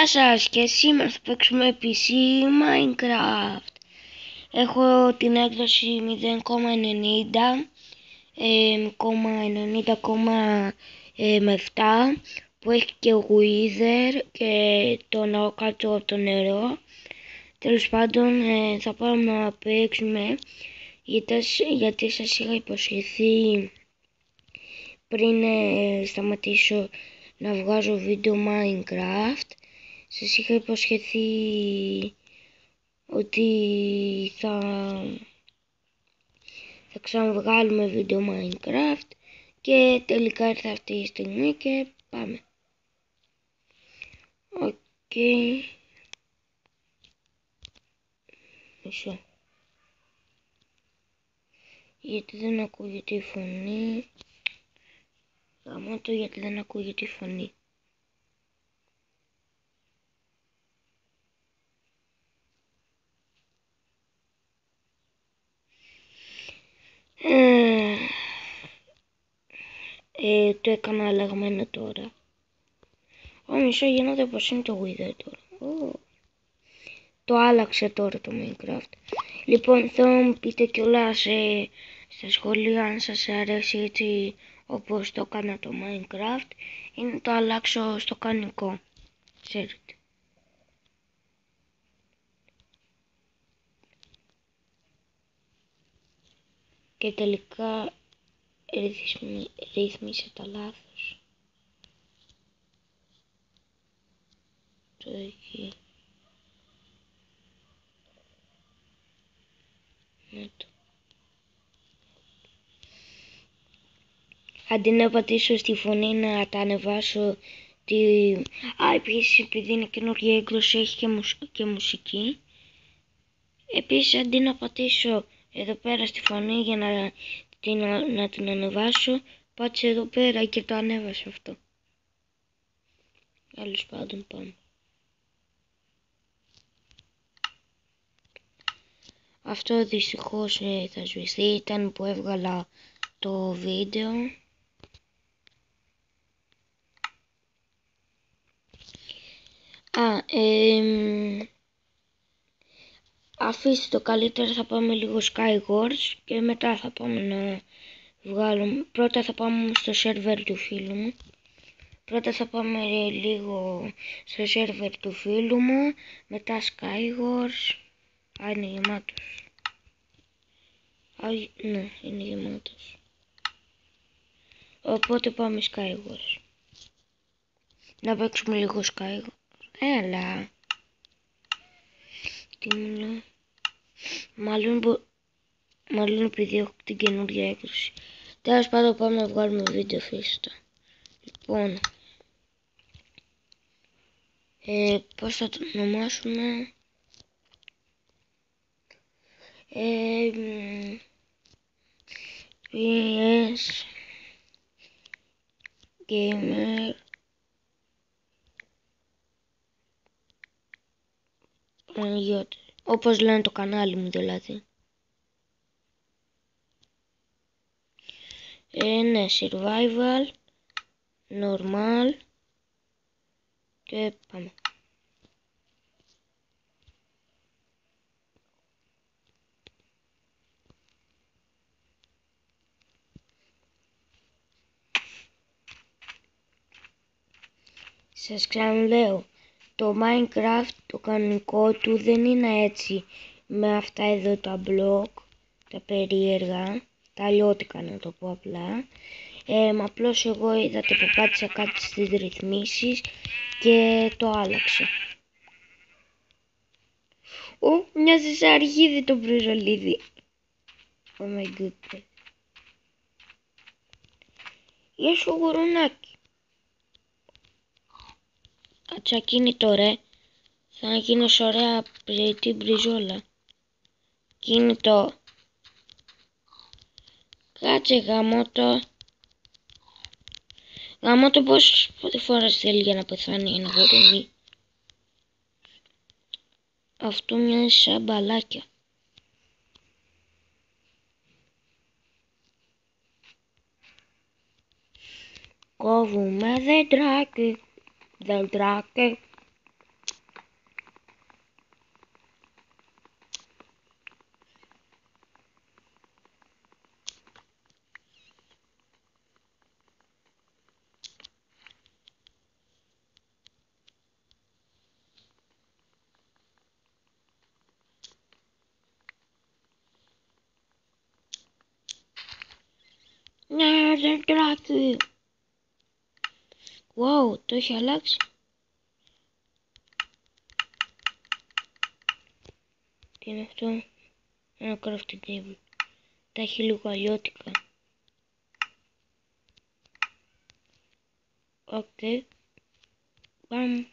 Γεια σας, και σήμερα θα παίξουμε PC Minecraft. Έχω την έκδοση 0,90 90,7 που έχει και Wither και το νερό κάτω από το νερό. Τέλος πάντων θα πάμε να παίξουμε γιατί σας είχα υποσχεθεί πριν σταματήσω να βγάζω βίντεο Minecraft. Σας είχα υποσχεθεί ότι θα ξαναβγάλουμε βίντεο Minecraft και τελικά ήρθε αυτή η στιγμή και πάμε. Οκ. Μισό. Γιατί δεν ακούγεται η φωνή. Γαμώτο, γιατί δεν ακούγεται η φωνή. Το έκανα αλλαγμένο τώρα. Μισό, γίνονται πως είναι το Wither τώρα. Το άλλαξε τώρα το Minecraft. Λοιπόν, θα μου πείτε κιόλας στα σχόλια αν σας αρέσει έτσι όπως το έκανα το Minecraft ή να το αλλάξω στο κανονικό. Ξέρετε. Και τελικά ρύθμισε τα λάθος. Το εκεί. Ναι, το. Αντί να πατήσω στη φωνή να τα ανεβάσω επίσης επειδή είναι καινούργια έκδοση έχει και μουσική. Επίσης αντί να πατήσω εδώ πέρα στη φωνή για να την ανεβάσω, πάτησε εδώ πέρα και το ανέβασε αυτό. Τέλος πάντων, πάμε. Αυτό δυστυχώς θα σβηστεί, ήταν που έβγαλα το βίντεο. Αφήστε το, καλύτερα θα πάμε λίγο Skywars και μετά θα πάμε να βγάλουμε. Πρώτα θα πάμε στο σερβερ του φίλου μου. Πρώτα θα πάμε λίγο στο σερβερ του φίλου μου, μετά Skywars. Είναι γεμάτος. Ναι, είναι γεμάτος. Οπότε πάμε Skywars. Να παίξουμε λίγο Skywars. Έλα. Τι μου λέω. Μάλλον επειδή έχω την καινούργια έκδοση. Τέλος πάντων, πάμε να βγάλουμε βίντεο φύστα. Λοιπόν. Πώς θα το ονομάσουμε. PS Gamer όπως λένε το κανάλι μου δηλαδή. Ναι, survival, normal και πάμε. Σας ξαναλέω, το Minecraft το κανονικό του δεν είναι έτσι με αυτά εδώ τα block, τα περίεργα, τα αλλιώτικα να το πω απλά. Απλώς εγώ είδατε που πάτησα κάτι στις ρυθμίσεις και το άλλαξα. Μοιάζει σαν αρχίδι το μπριζολίδι. Oh my god. Γεια σου γουρουνάκι. Κάτσε ακίνητο ρε. Θα γίνεις ωραία πλεκτή μπριζόλα. Κίνητο. Κάτσε γαμώτο. Γαμώτο πόσες φορές θέλει για να πεθάνει ένα γουρουνί. Αυτό μοιάζει σαν μπαλάκια. Κόβουμε δέντρακι. δεντράκι. Wow, το έχει αλλάξει. Τι είναι αυτό? Ένα crafting table. Τα έχει λίγο αλλιώτικα. Οκ. Πάμε.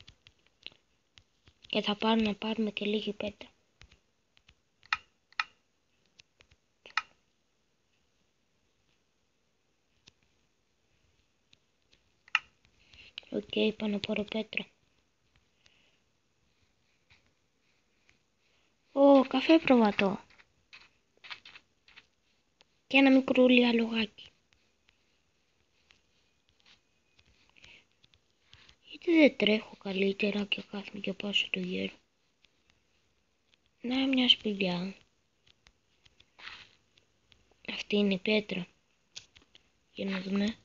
Και θα πάρουμε και λίγη πέτρα. Οκ, πάω να πάρω πέτρα. Ω, καφέ προβατό. Και ένα μικρούλι αλογάκι. Γιατί δεν τρέχω καλύτερα και κάθομαι και πάω στο γέρο. Να, μια σπηλιά. Αυτή είναι η πέτρα. Για να δούμε.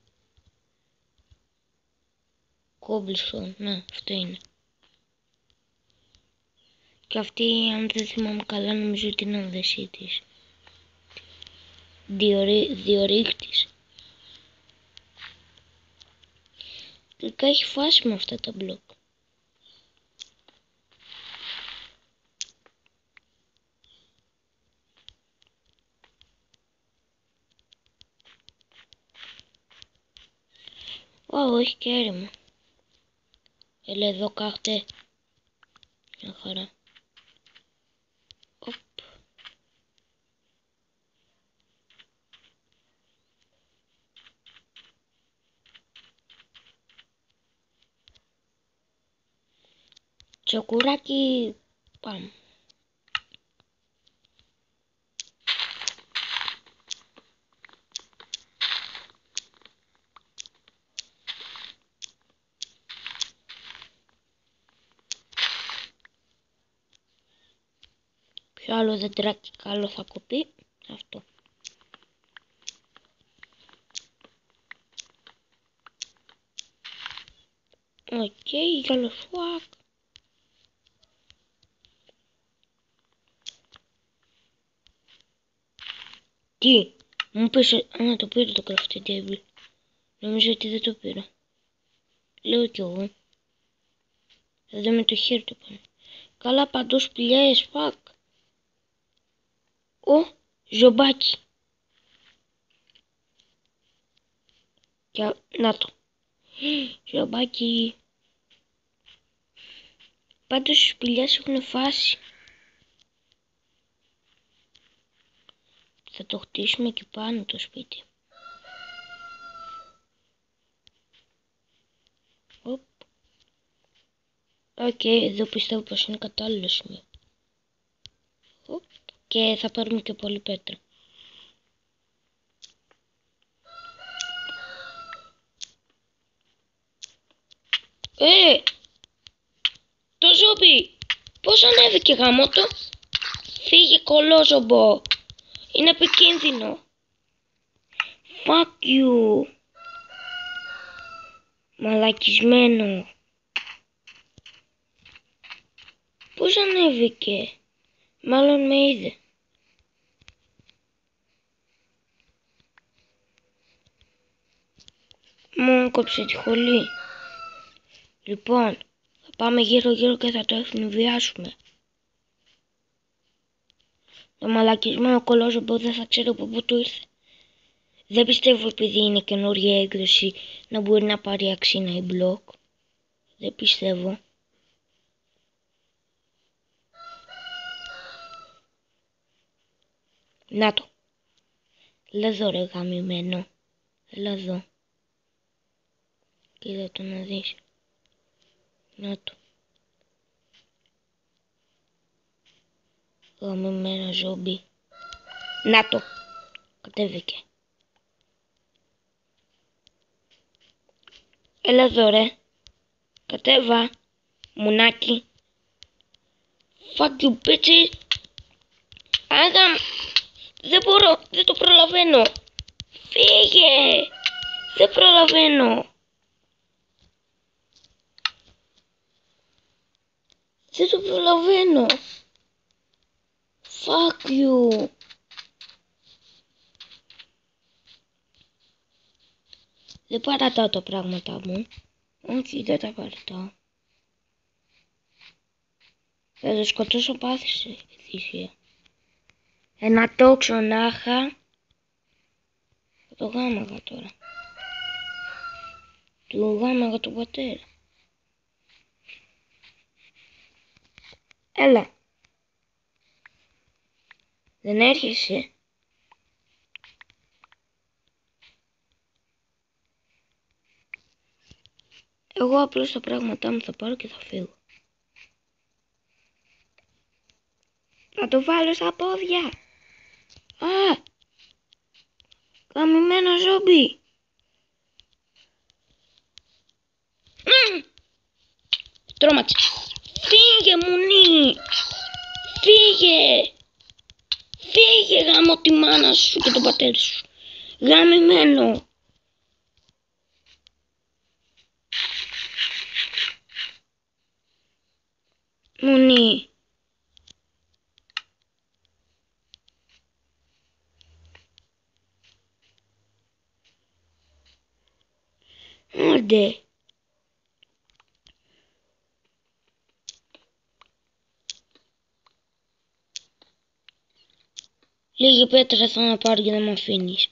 Cobblestone, ναι, αυτό είναι. Και αυτή, αν δεν θυμάμαι καλά, νομίζω ότι είναι άνδεσή της. Διορύκτης. Τελικά έχει φάση με αυτά τα μπλοκ. Όχι και έρημα. Έλα εδώ κάχτε. Μια χαρά. Οπ. Τσοκουράκι, πάμε. Ποιο άλλο δεντράκι καλό θα κοπεί? Αυτό. Οκ, yellow swag. Τι, μου πες, το πήρε το crafting table. Νομίζω ότι δεν το πήρα. Λέω κι εγώ. Εδώ με το χέρι το πάνω. Καλά παντού σπηλιές, φακ. Ζομπάκι. Και να το. Ζομπάκι. Πάντως οι σπηλιές έχουν φάση. Θα το χτίσουμε εκεί πάνω το σπίτι. Οκ, εδώ πιστεύω πως είναι κατάλληλο σημείο. Και θα πάρουμε και πολύ πέτρα. Το ζόμπι! Πώς ανέβηκε γαμότο? Φύγε κολόζομπο! Είναι επικίνδυνο. Fuck you. Μαλακισμένο. Πώς ανέβηκε? Μάλλον με είδε. Μου κόψε τη χολή. Λοιπόν, θα πάμε γύρω γύρω και θα το ευνηδιάσουμε. Το μαλακισμένο κολόζομπο δεν θα ξέρω από πού του ήρθε. Δεν πιστεύω επειδή είναι καινούργια έκδοση να μπορεί να πάρει αξίνα ή μπλοκ. Δεν πιστεύω. Να το. Έλα εδώ ρε γαμημένο. Έλα εδώ. Κοίτα το να δεις. Να το. Γαμημένο ζόμπι. Να το. Κατέβηκε. Έλα εδώ ρε. Κατέβα. Μουνάκι. Fuck you bitches. Άγαμ. Δεν μπορώ. Δεν το προλαβαίνω. Φύγε. Δεν προλαβαίνω. Δεν το προλαβαίνω. Fuck you. Δεν παρατάω τα πράγματα μου. Όχι, δεν τα παρατάω. Θα το σκοτώσω πάθηση θυσία. Ένα τόξο να είχα. Θα το γάμαγα τώρα. Του γάμαγα τον πατέρα. Έλα. Δεν έρχεσαι. Εγώ απλώς τα πράγματά μου θα πάρω και θα φύγω. Θα το βάλω στα πόδια. Α! Καμημένο ζόμπι. Τρώματσε. Φύγε μουνί. Φύγε. Φύγε γάμο τη μάνα σου και τον πατέρα σου. Γαμημένο. Μουνί. Άντε. Λίγη πέτρα θα να πάρω για να με αφήνεις.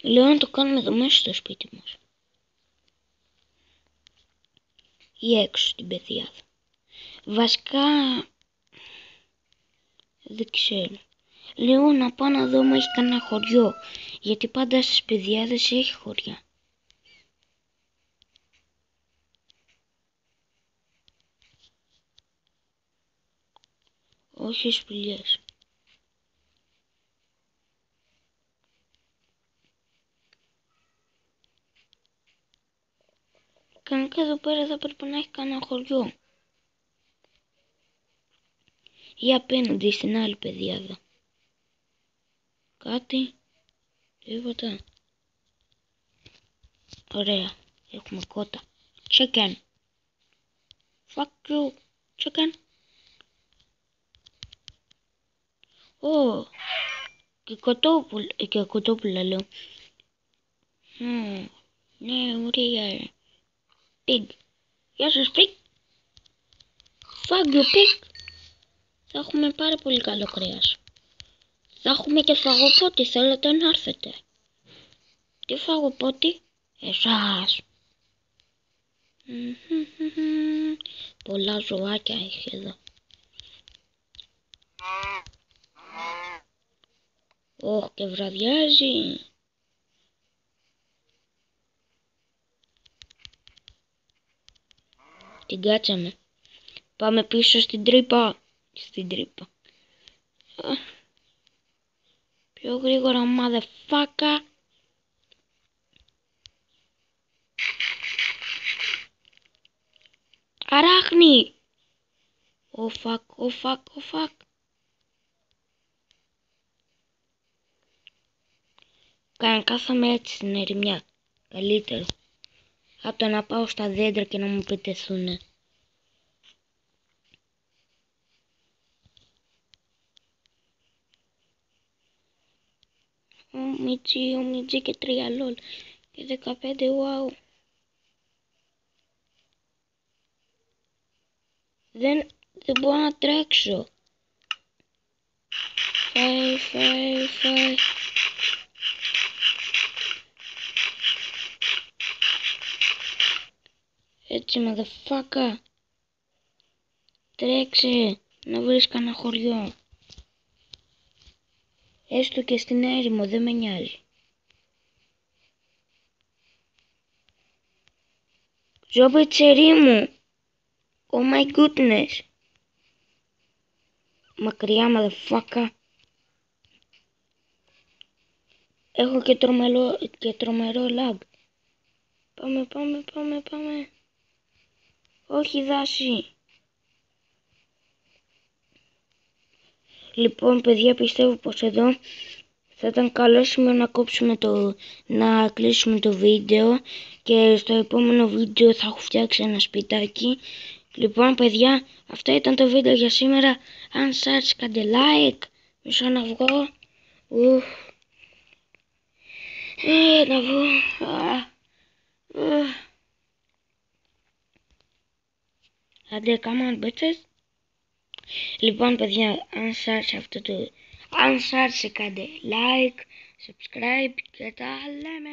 Λέω να το κάνουμε εδώ μέσα στο σπίτι μας. Ή έξω στην πεδιάδα. Βασικά δεν ξέρω. Λέω να πάω να δω αν έχει κανένα χωριό. Γιατί πάντα στις πεδιάδες έχει χωριά. Όχι σπηλιές. Κανονικά εδώ πέρα θα πρέπει να έχει κανένα χωριό. Ή απέναντι στην άλλη πεδιάδα. Κάτι. Τίποτα. Ωραία. Έχουμε κότα. Chicken. Fuck you. Chicken. Και κοτόπουλα λέω. Ναι, ωραία. Pig. Γεια σας pig. Fuck you pig. Θα έχουμε πάρα πολύ καλό κρέας. Θα έχουμε και φαγοπότη, θέλετε να έρθετε. Τι φαγοπότη? Εσάς. Πολλά ζωάκια έχει εδώ. Ωχ, και βραδιάζει. Την κάτσαμε. Πάμε πίσω στην τρύπα. Στην τρύπα. Πιο γρήγορα motherfucker. Αράχνη. Oh fuck, oh fuck, oh fuck. Κανονικά θα είμαι έτσι στην ερημιά. Καλύτερο. Από το να πάω στα δέντρα και να μου πετεθούνε. Ο Μιτζή και 3 λόλ. Και 15 wow. Δεν μπορώ να τρέξω. Φάει. Έτσι motherfucker. Τρέξε να βρεις κανένα χωριό. Έστω και στην έρημο, δεν με νοιάζει. Ζόμπι της ερήμου. Oh my goodness. Μακριά motherfucker. Έχω και τρομερό lag. Πάμε. Όχι δάση. Λοιπόν παιδιά, πιστεύω πως εδώ θα ήταν καλό σημείο να κλείσουμε το βίντεο και στο επόμενο βίντεο θα έχω φτιάξει ένα σπιτάκι. Λοιπόν παιδιά, αυτό ήταν το βίντεο για σήμερα. Αν σας άρεσε κάντε like. Μισό να βγω. Να βγω. Άντε, come on bitches. Λοιπόν παιδιά, αν σας άρεσε κάντε like, subscribe και τα λέμε.